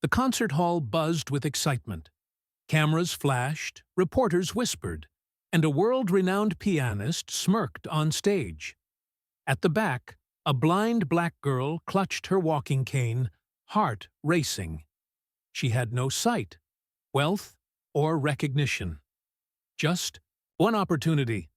The concert hall buzzed with excitement. Cameras flashed, reporters whispered, and a world-renowned pianist smirked on stage. At the back, a blind black girl clutched her walking cane, heart racing. She had no sight, wealth, or recognition. Just one opportunity.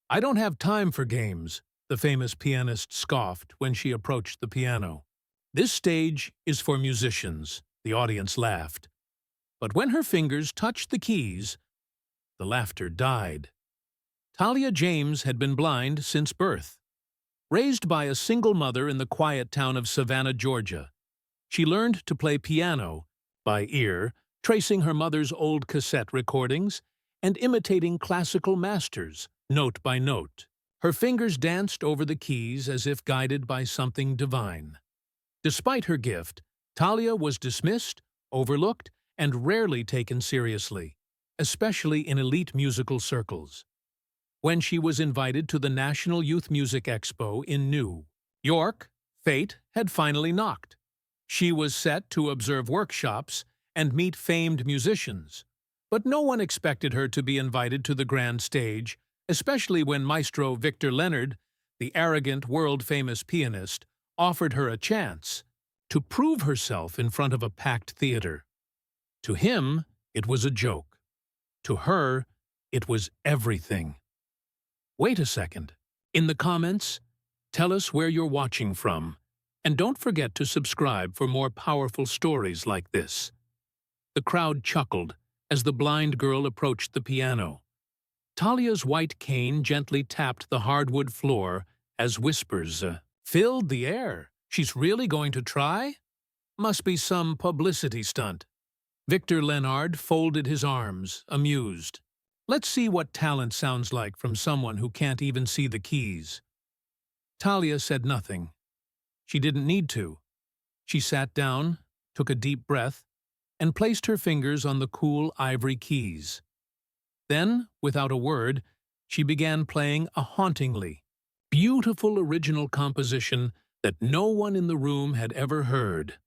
"I don't have time for games," the famous pianist scoffed when she approached the piano. "This stage is for musicians," the audience laughed. But when her fingers touched the keys, the laughter died. Talia James had been blind since birth. Raised by a single mother in the quiet town of Savannah, Georgia, she learned to play piano by ear, tracing her mother's old cassette recordings and imitating classical masters, note by note. Her fingers danced over the keys as if guided by something divine. Despite her gift, Talia was dismissed, overlooked, and rarely taken seriously, especially in elite musical circles. When she was invited to the National Youth Music Expo in New York, fate had finally knocked. She was set to observe workshops and meet famed musicians, but no one expected her to be invited to the grand stage, especially when Maestro Victor Leonard, the arrogant, world-famous pianist, offered her a chance to prove herself in front of a packed theater. To him, it was a joke. To her, it was everything. Wait a second. In the comments, tell us where you're watching from, and don't forget to subscribe for more powerful stories like this. The crowd chuckled as the blind girl approached the piano. Talia's white cane gently tapped the hardwood floor as whispers filled the air. "She's really going to try? Must be some publicity stunt." Victor Leonard folded his arms, amused. "Let's see what talent sounds like from someone who can't even see the keys." Talia said nothing. She didn't need to. She sat down, took a deep breath, and placed her fingers on the cool ivory keys. Then, without a word, she began playing a hauntingly beautiful original composition that no one in the room had ever heard.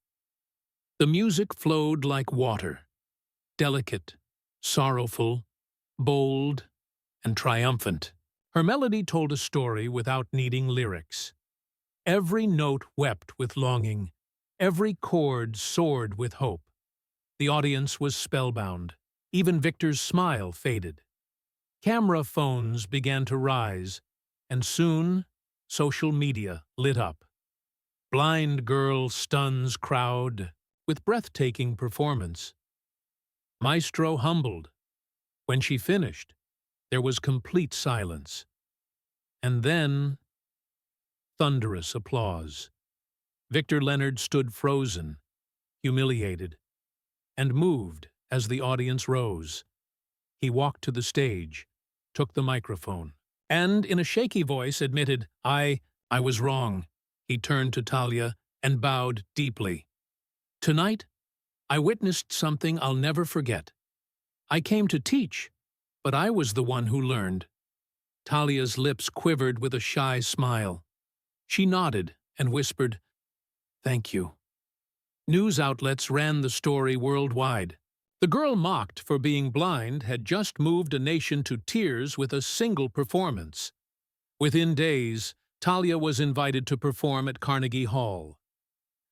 The music flowed like water, delicate, sorrowful, bold, and triumphant. Her melody told a story without needing lyrics. Every note wept with longing, every chord soared with hope. The audience was spellbound. Even Victor's smile faded. Camera phones began to rise, and soon social media lit up. Blind girl stuns crowd with breathtaking performance. Maestro humbled. When she finished, there was complete silence. And then, thunderous applause. Victor Leonard stood frozen, humiliated, and moved as the audience rose. He walked to the stage, took the microphone, and in a shaky voice admitted, I was wrong." He turned to Talia and bowed deeply. "Tonight, I witnessed something I'll never forget. I came to teach, but I was the one who learned." Talia's lips quivered with a shy smile. She nodded and whispered, "Thank you." News outlets ran the story worldwide. The girl mocked for being blind had just moved a nation to tears with a single performance. Within days, Talia was invited to perform at Carnegie Hall.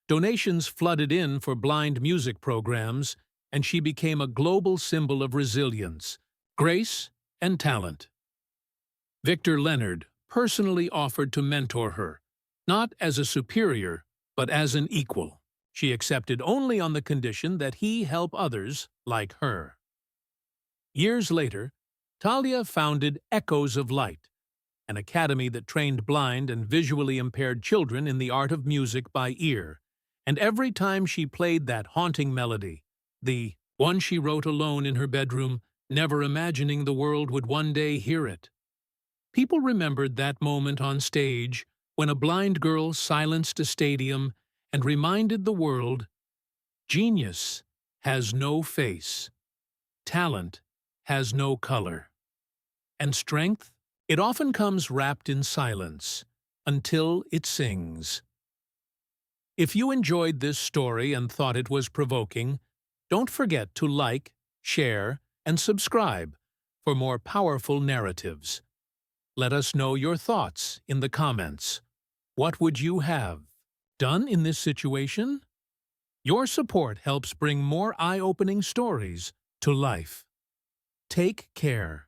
Donations flooded in for blind music programs, and she became a global symbol of resilience, grace, and talent. Victor Leonard personally offered to mentor her, not as a superior, but as an equal. She accepted only on the condition that he help others like her. Years later, Talia founded Echoes of Light, an academy that trained blind and visually impaired children in the art of music by ear, and every time she played that haunting melody, the one she wrote alone in her bedroom, never imagining the world would one day hear it, people remembered that moment on stage when a blind girl silenced a stadium and reminded the world, genius has no face, talent has no color, and strength, it often comes wrapped in silence until it sings. If you enjoyed this story and thought it was provoking, don't forget to like, share, and subscribe for more powerful narratives. Let us know your thoughts in the comments. What would you have done in this situation? Your support helps bring more eye-opening stories to life. Take care.